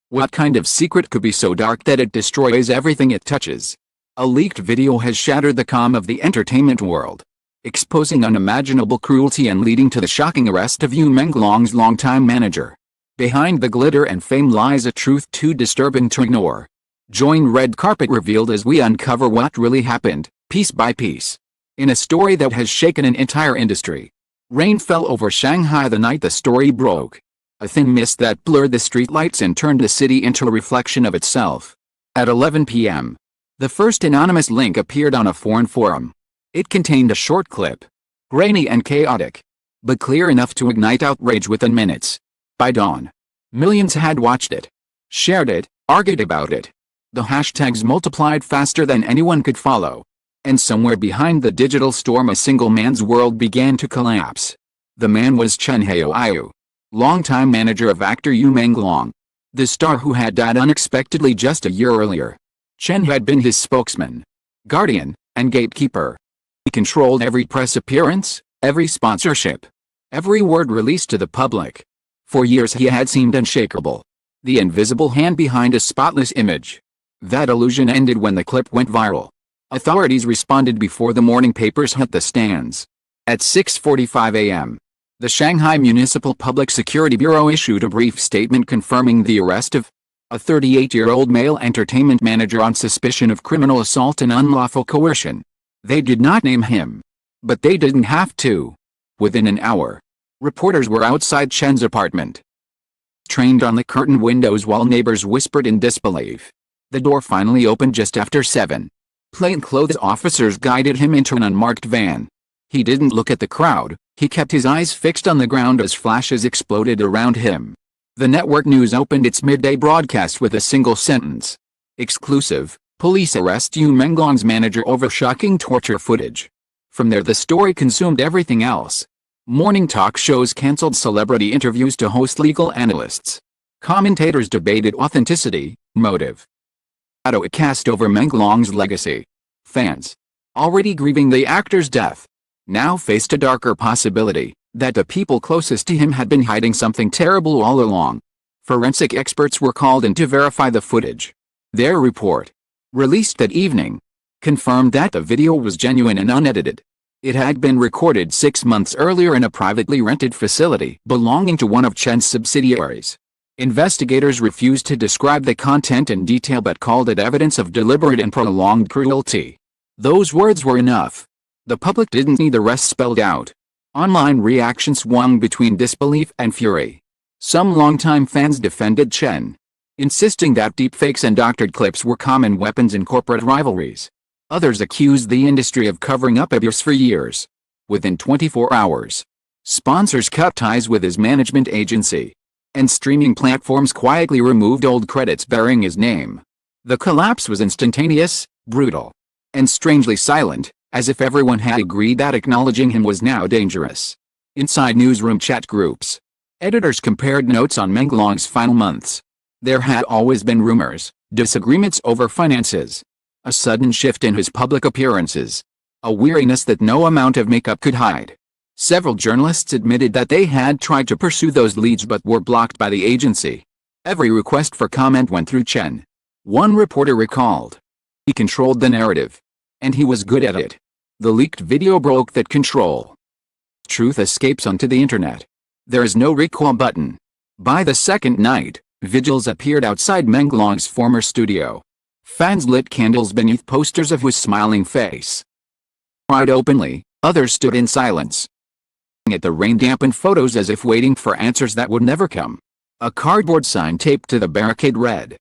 What kind of secret could be so dark that it destroys everything it touches? A leaked video has shattered the calm of the entertainment world, exposing unimaginable cruelty and leading to the shocking arrest of Menglong's longtime manager. Behind the glitter and fame lies a truth too disturbing to ignore. Join Red Carpet Revealed as we uncover what really happened, piece by piece. In a story that has shaken an entire industry. Rain fell over Shanghai the night the story broke. A thin mist that blurred the streetlights and turned the city into a reflection of itself. At 11 p.m., the first anonymous link appeared on a foreign forum. It contained a short clip. Grainy and chaotic, but clear enough to ignite outrage within minutes. By dawn, millions had watched it, shared it, argued about it. The hashtags multiplied faster than anyone could follow. And somewhere behind the digital storm a single man's world began to collapse. The man was Chen Haoyu, longtime manager of actor Menglong, the star who had died unexpectedly just a year earlier. Chen had been his spokesman, guardian, and gatekeeper. He controlled every press appearance, every sponsorship, every word released to the public. For years he had seemed unshakable, the invisible hand behind a spotless image. That illusion ended when the clip went viral. Authorities responded before the morning papers hit the stands. At 6:45 a.m., the Shanghai Municipal Public Security Bureau issued a brief statement confirming the arrest of a 38-year-old male entertainment manager on suspicion of criminal assault and unlawful coercion. They did not name him, but they didn't have to. Within an hour, reporters were outside Chen's apartment, trained on the curtained windows while neighbors whispered in disbelief. The door finally opened just after 7. Plainclothes officers guided him into an unmarked van. He didn't look at the crowd, he kept his eyes fixed on the ground as flashes exploded around him. The network news opened its midday broadcast with a single sentence. Exclusive, police arrest Menglong's manager over shocking torture footage. From there the story consumed everything else. Morning talk shows canceled celebrity interviews to host legal analysts. Commentators debated authenticity, motive. It cast over Menglong's legacy. Fans, already grieving the actor's death, now faced a darker possibility, that the people closest to him had been hiding something terrible all along. Forensic experts were called in to verify the footage. Their report, released that evening, confirmed that the video was genuine and unedited. It had been recorded 6 months earlier in a privately rented facility belonging to one of Chen's subsidiaries. Investigators refused to describe the content in detail but called it evidence of deliberate and prolonged cruelty. Those words were enough. The public didn't need the rest spelled out. Online reactions swung between disbelief and fury. Some longtime fans defended Chen, insisting that deepfakes and doctored clips were common weapons in corporate rivalries. Others accused the industry of covering up abuse for years. Within 24 hours, sponsors cut ties with his management agency, and streaming platforms quietly removed old credits bearing his name. The collapse was instantaneous, brutal, and strangely silent, as if everyone had agreed that acknowledging him was now dangerous. Inside newsroom chat groups, editors compared notes on Menglong's final months. There had always been rumors, disagreements over finances, a sudden shift in his public appearances, a weariness that no amount of makeup could hide. Several journalists admitted that they had tried to pursue those leads but were blocked by the agency. Every request for comment went through Chen. One reporter recalled. He controlled the narrative, and he was good at it. The leaked video broke that control. Truth escapes onto the internet. There is no recall button. By the second night, vigils appeared outside Menglong's former studio. Fans lit candles beneath posters of his smiling face. Cried openly, others stood in silence at the rain-dampened photos as if waiting for answers that would never come. A cardboard sign taped to the barricade read,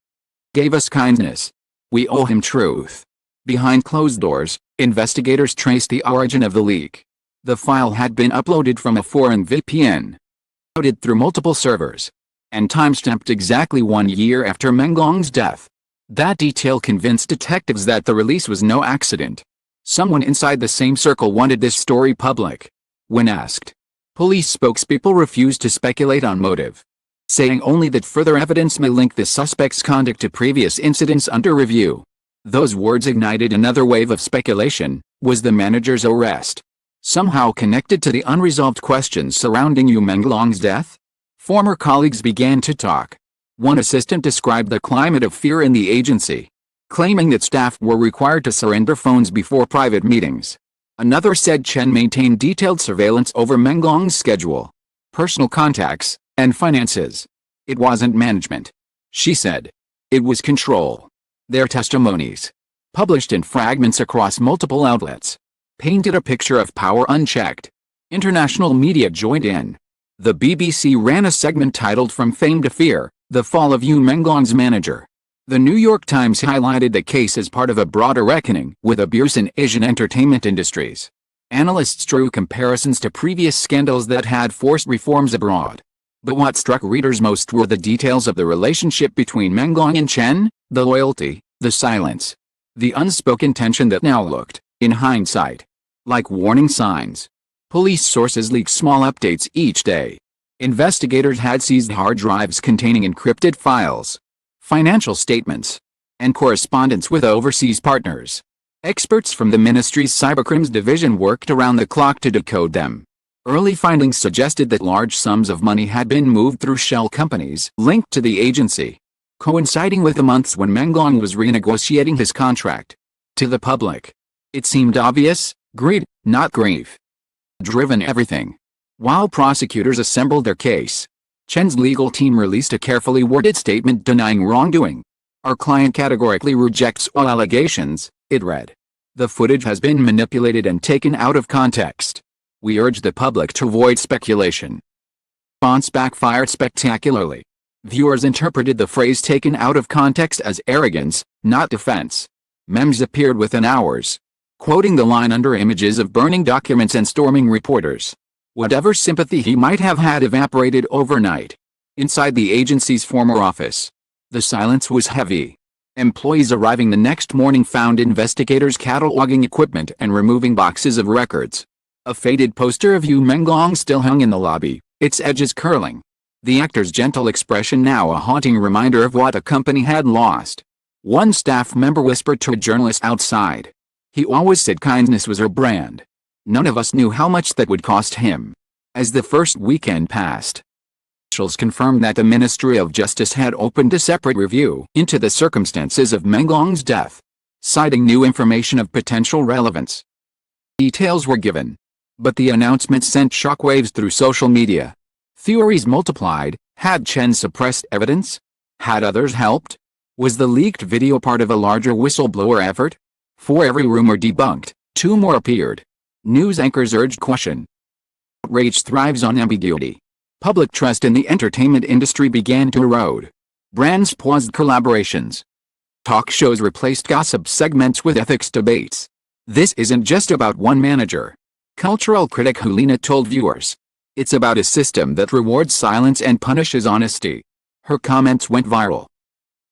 "Gave us kindness. We owe him truth." Behind closed doors, investigators traced the origin of the leak. The file had been uploaded from a foreign VPN, routed through multiple servers, and timestamped exactly 1 year after Menglong's death. That detail convinced detectives that the release was no accident. Someone inside the same circle wanted this story public. When asked, police spokespeople refused to speculate on motive, saying only that further evidence may link the suspect's conduct to previous incidents under review. Those words ignited another wave of speculation. Was the manager's arrest somehow connected to the unresolved questions surrounding Menglong's death? Former colleagues began to talk. One assistant described the climate of fear in the agency, claiming that staff were required to surrender phones before private meetings. Another said Chen maintained detailed surveillance over Menglong's schedule, personal contacts, and finances. It wasn't management, she said. It was control. Their testimonies, published in fragments across multiple outlets, painted a picture of power unchecked. International media joined in. The BBC ran a segment titled From Fame to Fear, The Fall of Yu Menglong's Manager. The New York Times highlighted the case as part of a broader reckoning with abuse in Asian entertainment industries. Analysts drew comparisons to previous scandals that had forced reforms abroad. But what struck readers most were the details of the relationship between Menglong and Chen, the loyalty, the silence, the unspoken tension that now looked, in hindsight, like warning signs. Police sources leaked small updates each day. Investigators had seized hard drives containing encrypted files, financial statements, and correspondence with overseas partners. Experts from the ministry's cybercrimes division worked around the clock to decode them. Early findings suggested that large sums of money had been moved through shell companies linked to the agency, coinciding with the months when Menglong was renegotiating his contract. To the public, it seemed obvious: greed, not grief, driven everything. While prosecutors assembled their case, Chen's legal team released a carefully worded statement denying wrongdoing. Our client categorically rejects all allegations, it read. The footage has been manipulated and taken out of context. We urge the public to avoid speculation. Response backfired spectacularly. Viewers interpreted the phrase taken out of context as arrogance, not defense. Memes appeared within hours, quoting the line under images of burning documents and storming reporters. Whatever sympathy he might have had evaporated overnight. Inside the agency's former office, the silence was heavy. Employees arriving the next morning found investigators cataloging equipment and removing boxes of records. A faded poster of Yu Menglong still hung in the lobby, its edges curling. The actor's gentle expression now a haunting reminder of what the company had lost. One staff member whispered to a journalist outside. He always said kindness was her brand. None of us knew how much that would cost him. As the first weekend passed, officials confirmed that the Ministry of Justice had opened a separate review into the circumstances of Menglong's death, citing new information of potential relevance. Details were given, but the announcement sent shockwaves through social media. Theories multiplied. Had Chen suppressed evidence? Had others helped? Was the leaked video part of a larger whistleblower effort? For every rumor debunked, two more appeared. News anchors urged caution. Outrage thrives on ambiguity. Public trust in the entertainment industry began to erode. Brands paused collaborations. Talk shows replaced gossip segments with ethics debates. This isn't just about one manager, cultural critic Hulina told viewers. It's about a system that rewards silence and punishes honesty. Her comments went viral.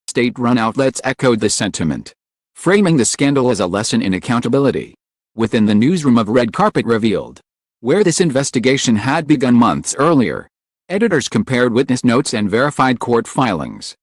State-run outlets echoed the sentiment, framing the scandal as a lesson in accountability. Within the newsroom of Red Carpet revealed, where this investigation had begun months earlier, editors compared witness notes and verified court filings,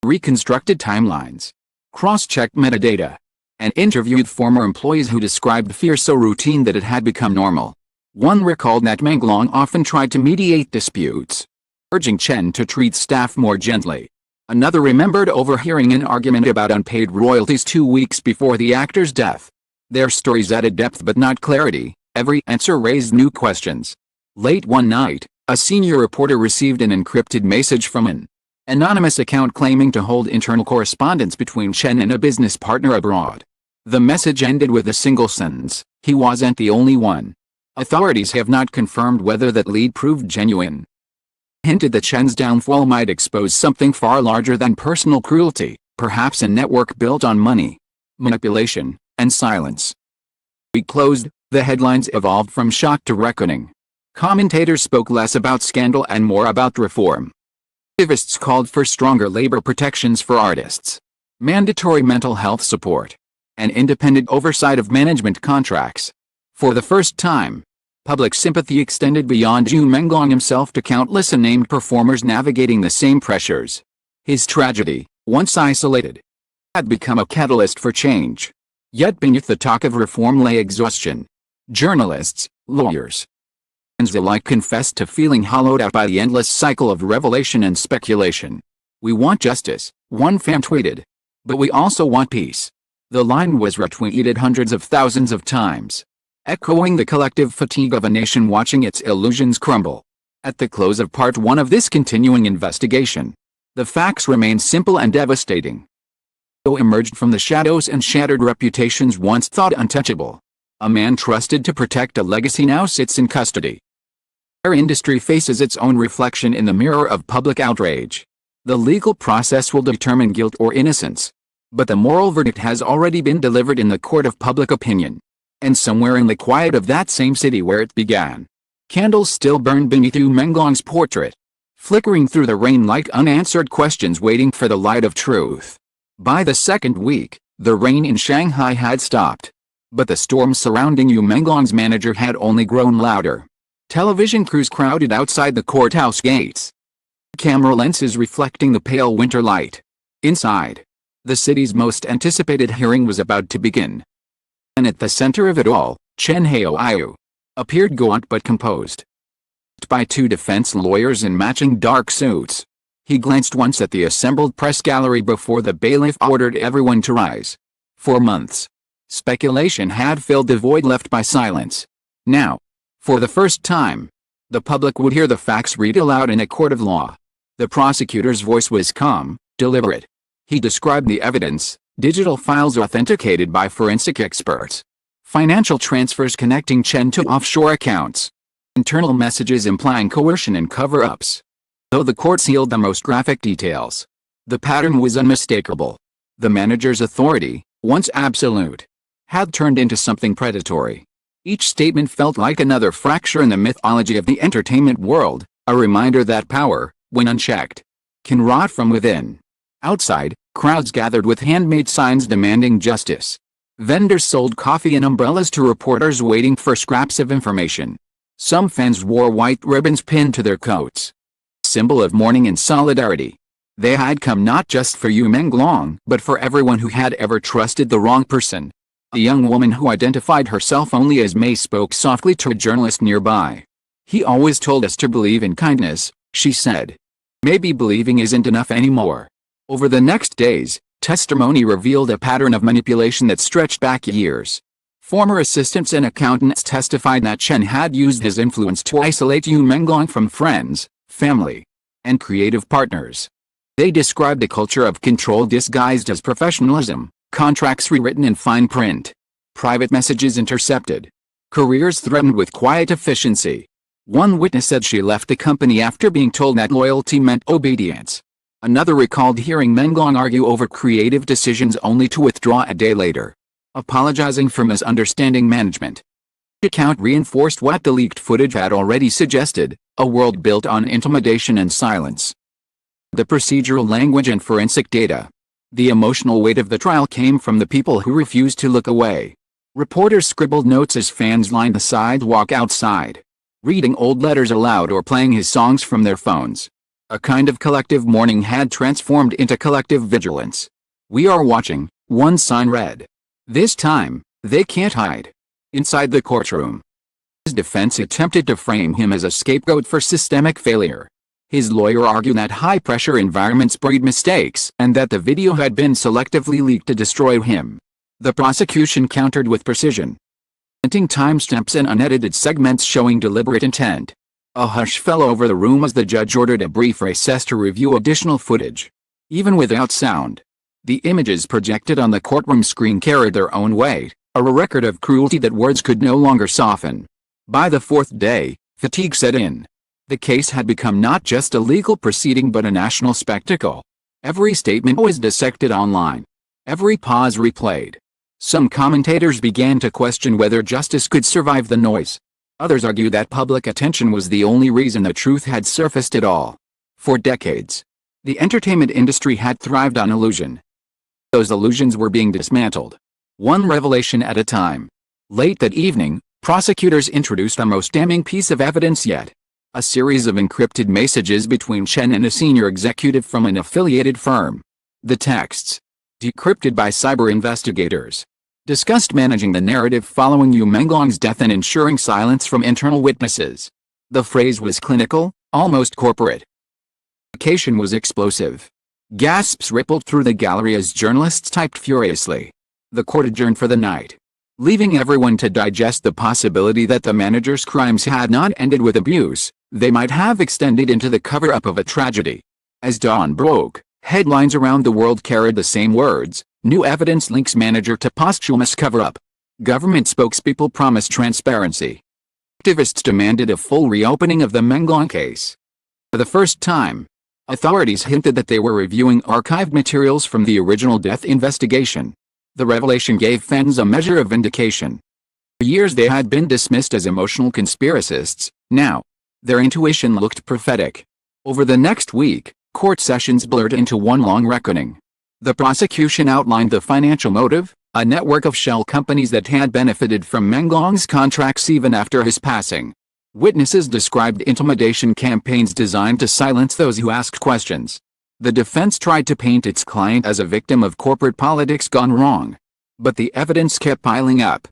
reconstructed timelines, cross-checked metadata, and interviewed former employees who described fear so routine that it had become normal. One recalled that Menglong often tried to mediate disputes, urging Chen to treat staff more gently. Another remembered overhearing an argument about unpaid royalties 2 weeks before the actor's death. Their stories added depth but not clarity. Every answer raised new questions. Late one night, a senior reporter received an encrypted message from an anonymous account claiming to hold internal correspondence between Chen and a business partner abroad. The message ended with a single sentence: he wasn't the only one. Authorities have not confirmed whether that lead proved genuine. Hinted that Chen's downfall might expose something far larger than personal cruelty, perhaps a network built on money, manipulation, and silence. Week closed, the headlines evolved from shock to reckoning. Commentators spoke less about scandal and more about reform. Activists called for stronger labor protections for artists, mandatory mental health support, and independent oversight of management contracts. For the first time, public sympathy extended beyond Yu Menglong himself to countless unnamed performers navigating the same pressures. His tragedy, once isolated, had become a catalyst for change. Yet beneath the talk of reform lay exhaustion. Journalists, lawyers, and alike confessed to feeling hollowed out by the endless cycle of revelation and speculation. "We want justice," one fan tweeted. "But we also want peace." The line was retweeted hundreds of thousands of times, echoing the collective fatigue of a nation watching its illusions crumble. At the close of part 1 of this continuing investigation, the facts remain simple and devastating. Emerged from the shadows and shattered reputations once thought untouchable. A man trusted to protect a legacy now sits in custody. Our industry faces its own reflection in the mirror of public outrage. The legal process will determine guilt or innocence, but the moral verdict has already been delivered in the court of public opinion. And somewhere in the quiet of that same city where it began, candles still burn beneath Menglong's portrait, flickering through the rain like unanswered questions waiting for the light of truth. By the second week, the rain in Shanghai had stopped, but the storm surrounding Menglong's manager had only grown louder. Television crews crowded outside the courthouse gates, camera lenses reflecting the pale winter light. Inside, the city's most anticipated hearing was about to begin. And at the center of it all, Chen Haoyu appeared gaunt but composed. By two defense lawyers in matching dark suits, he glanced once at the assembled press gallery before the bailiff ordered everyone to rise. For months, speculation had filled the void left by silence. Now, for the first time, the public would hear the facts read aloud in a court of law. The prosecutor's voice was calm, deliberate. He described the evidence: digital files authenticated by forensic experts, financial transfers connecting Chen to offshore accounts, internal messages implying coercion and cover-ups. Though the court sealed the most graphic details, the pattern was unmistakable. The manager's authority, once absolute, had turned into something predatory. Each statement felt like another fracture in the mythology of the entertainment world, a reminder that power, when unchecked, can rot from within. Outside, crowds gathered with handmade signs demanding justice. Vendors sold coffee and umbrellas to reporters waiting for scraps of information. Some fans wore white ribbons pinned to their coats, symbol of mourning and solidarity. They had come not just for Menglong, but for everyone who had ever trusted the wrong person. A young woman who identified herself only as May spoke softly to a journalist nearby. "He always told us to believe in kindness," she said. "Maybe believing isn't enough anymore." Over the next days, testimony revealed a pattern of manipulation that stretched back years. Former assistants and accountants testified that Chen had used his influence to isolate Menglong from friends, family, and creative partners. They described a culture of control disguised as professionalism, contracts rewritten in fine print, private messages intercepted, careers threatened with quiet efficiency. One witness said she left the company after being told that loyalty meant obedience. Another recalled hearing Menglong argue over creative decisions only to withdraw a day later, apologizing for misunderstanding management. The account reinforced what the leaked footage had already suggested: a world built on intimidation and silence. The procedural language and forensic data. The emotional weight of the trial came from the people who refused to look away. Reporters scribbled notes as fans lined the sidewalk outside, reading old letters aloud or playing his songs from their phones. A kind of collective mourning had transformed into collective vigilance. "We are watching," one sign read. "This time, they can't hide." Inside the courtroom, his defense attempted to frame him as a scapegoat for systemic failure. His lawyer argued that high-pressure environments breed mistakes and that the video had been selectively leaked to destroy him. The prosecution countered with precision, presenting timestamps and unedited segments showing deliberate intent. A hush fell over the room as the judge ordered a brief recess to review additional footage. Even without sound, the images projected on the courtroom screen carried their own weight, a record of cruelty that words could no longer soften. By the fourth day, fatigue set in. The case had become not just a legal proceeding but a national spectacle. Every statement was dissected online, every pause replayed. Some commentators began to question whether justice could survive the noise. Others argued that public attention was the only reason the truth had surfaced at all. For decades, the entertainment industry had thrived on illusion. Those illusions were being dismantled, one revelation at a time. Late that evening, prosecutors introduced the most damning piece of evidence yet: a series of encrypted messages between Chen and a senior executive from an affiliated firm. The texts, decrypted by cyber investigators, discussed managing the narrative following Menglong's death and ensuring silence from internal witnesses. The phrase was clinical, almost corporate. The communication was explosive. Gasps rippled through the gallery as journalists typed furiously. The court adjourned for the night, leaving everyone to digest the possibility that the manager's crimes had not ended with abuse. They might have extended into the cover-up of a tragedy. As dawn broke, headlines around the world carried the same words: new evidence links manager to posthumous cover-up. Government spokespeople promised transparency. Activists demanded a full reopening of the Menglong case. For the first time, authorities hinted that they were reviewing archived materials from the original death investigation. The revelation gave fans a measure of vindication. For years they had been dismissed as emotional conspiracists. Now, their intuition looked prophetic. Over the next week, court sessions blurred into one long reckoning. The prosecution outlined the financial motive: a network of shell companies that had benefited from Menglong's contracts even after his passing. Witnesses described intimidation campaigns designed to silence those who asked questions. The defense tried to paint its client as a victim of corporate politics gone wrong. But the evidence kept piling up.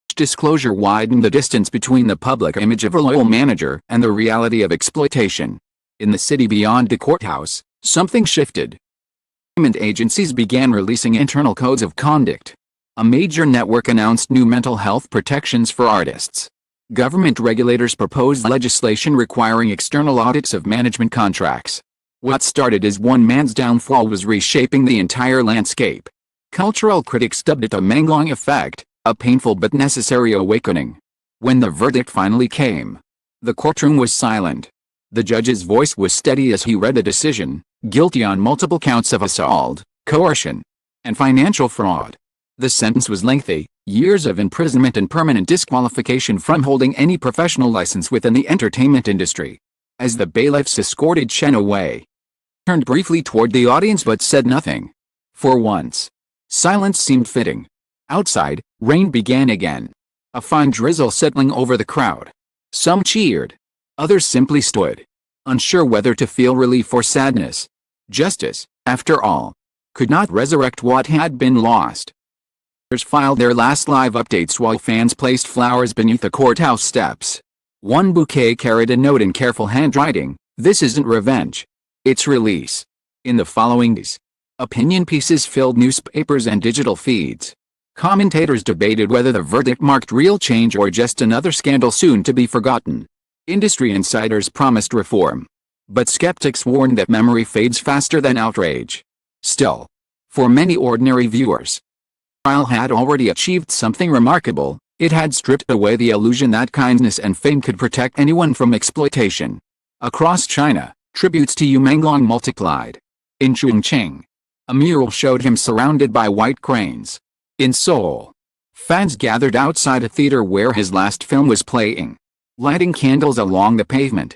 Each disclosure widened the distance between the public image of a loyal manager and the reality of exploitation. In the city beyond the courthouse, something shifted. Government agencies began releasing internal codes of conduct. A major network announced new mental health protections for artists. Government regulators proposed legislation requiring external audits of management contracts. What started as one man's downfall was reshaping the entire landscape. Cultural critics dubbed it a Menglong effect, a painful but necessary awakening. When the verdict finally came, the courtroom was silent. The judge's voice was steady as he read the decision: guilty on multiple counts of assault, coercion, and financial fraud. The sentence was lengthy: years of imprisonment and permanent disqualification from holding any professional license within the entertainment industry. As the bailiffs escorted Chen away, he turned briefly toward the audience but said nothing. For once, silence seemed fitting. Outside, rain began again, a fine drizzle settling over the crowd. Some cheered. Others simply stood, unsure whether to feel relief or sadness. Justice, after all, could not resurrect what had been lost. Filed their last live updates while fans placed flowers beneath the courthouse steps. One bouquet carried a note in careful handwriting: "This isn't revenge. It's release." In the following days, opinion pieces filled newspapers and digital feeds. Commentators debated whether the verdict marked real change or just another scandal soon to be forgotten. Industry insiders promised reform, but skeptics warned that memory fades faster than outrage. Still, for many ordinary viewers, the trial had already achieved something remarkable. It had stripped away the illusion that kindness and fame could protect anyone from exploitation. Across China, tributes to Yu Menglong multiplied. In Chongqing, a mural showed him surrounded by white cranes. In Seoul, fans gathered outside a theater where his last film was playing, lighting candles along the pavement.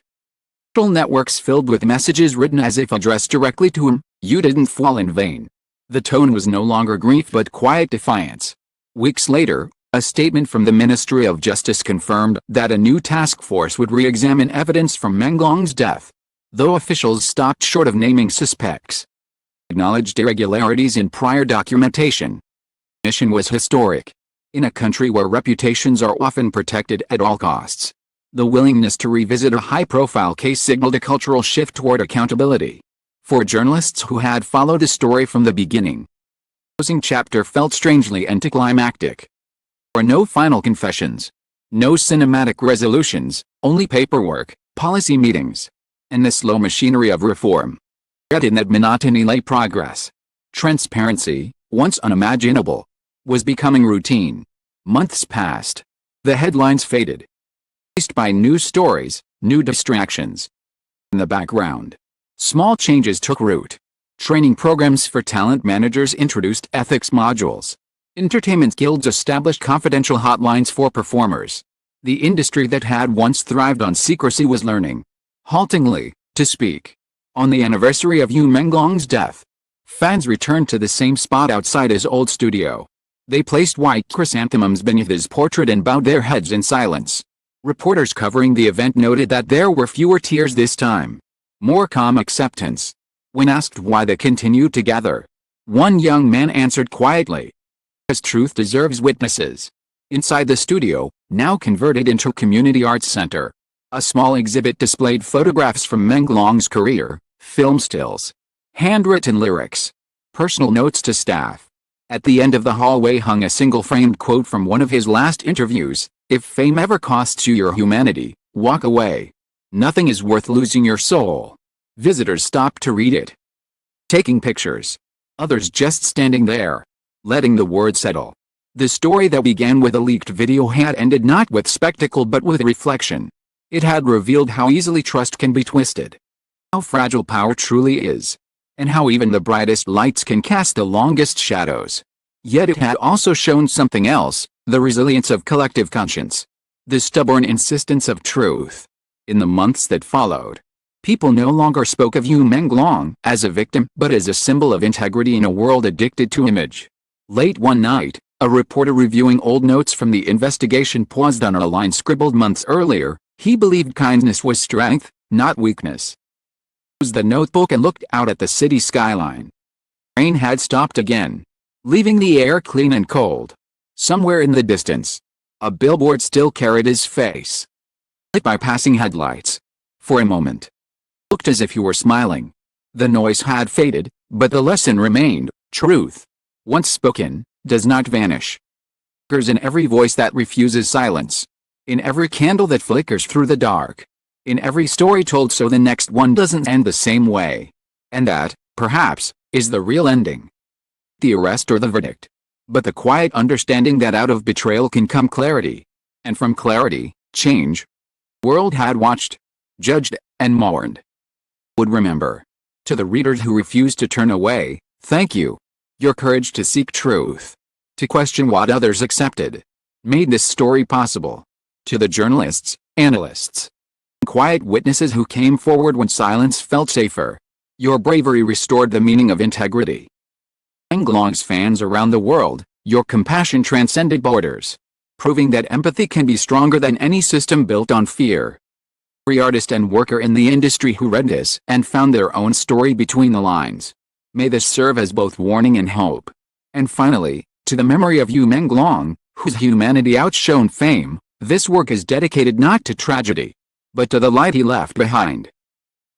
Social networks filled with messages written as if addressed directly to him: "You didn't fall in vain." The tone was no longer grief but quiet defiance. Weeks later, a statement from the Ministry of Justice confirmed that a new task force would re-examine evidence from Menglong's death. Though officials stopped short of naming suspects, they acknowledged irregularities in prior documentation. The mission was historic. In a country where reputations are often protected at all costs, the willingness to revisit a high-profile case signaled a cultural shift toward accountability. For journalists who had followed the story from the beginning, the closing chapter felt strangely anticlimactic. There were no final confessions, no cinematic resolutions, only paperwork, policy meetings, and the slow machinery of reform. Yet in that monotony lay progress. Transparency, once unimaginable, was becoming routine. Months passed. The headlines faded, replaced by new stories, new distractions. In the background, small changes took root. Training programs for talent managers introduced ethics modules. Entertainment guilds established confidential hotlines for performers. The industry that had once thrived on secrecy was learning, haltingly, to speak. On the anniversary of Yu Menglong's death, fans returned to the same spot outside his old studio. They placed white chrysanthemums beneath his portrait and bowed their heads in silence. Reporters covering the event noted that there were fewer tears this time, more calm acceptance. When asked why they continued to gather, one young man answered quietly, "Because truth deserves witnesses." Inside the studio, now converted into a community arts center, a small exhibit displayed photographs from Menglong's career, film stills, Handwritten lyrics. Personal notes to staff. At the end of the hallway hung a single framed quote from one of his last interviews: "If fame ever costs you your humanity, walk away. Nothing is worth losing your soul." Visitors stopped to read it, taking pictures. Others just standing there, letting the words settle. The story that began with a leaked video had ended not with spectacle but with reflection. It had revealed how easily trust can be twisted, how fragile power truly is, and how even the brightest lights can cast the longest shadows. Yet it had also shown something else: the resilience of collective conscience, the stubborn insistence of truth. In the months that followed, people no longer spoke of Yu Menglong as a victim but as a symbol of integrity in a world addicted to image. Late one night, a reporter reviewing old notes from the investigation paused on a line scribbled months earlier. He believed kindness was strength, not weakness. He closed the notebook and looked out at the city skyline. Rain had stopped again, leaving the air clean and cold. Somewhere in the distance, a billboard still carried his face, lit by passing headlights. For a moment, it looked as if he were smiling. The noise had faded, but the lesson remained: truth, once spoken, does not vanish. It lingers in every voice that refuses silence, in every candle that flickers through the dark, in every story told so the next one doesn't end the same way. And that, perhaps, is the real ending. The arrest or the verdict, but the quiet understanding that out of betrayal can come clarity, and from clarity, change. The world had watched, judged, and mourned. Would remember. To the readers who refused to turn away, thank you. Your courage to seek truth, to question what others accepted, made this story possible. To the journalists, analysts, and quiet witnesses who came forward when silence felt safer, your bravery restored the meaning of integrity. Menglong's fans around the world, your compassion transcended borders, proving that empathy can be stronger than any system built on fear. Every artist and worker in the industry who read this and found their own story between the lines, may this serve as both warning and hope. And finally, to the memory of Yu Menglong, whose humanity outshone fame, this work is dedicated not to tragedy, but to the light he left behind.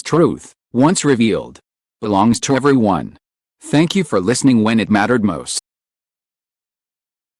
Truth, once revealed, belongs to everyone. Thank you for listening when it mattered most.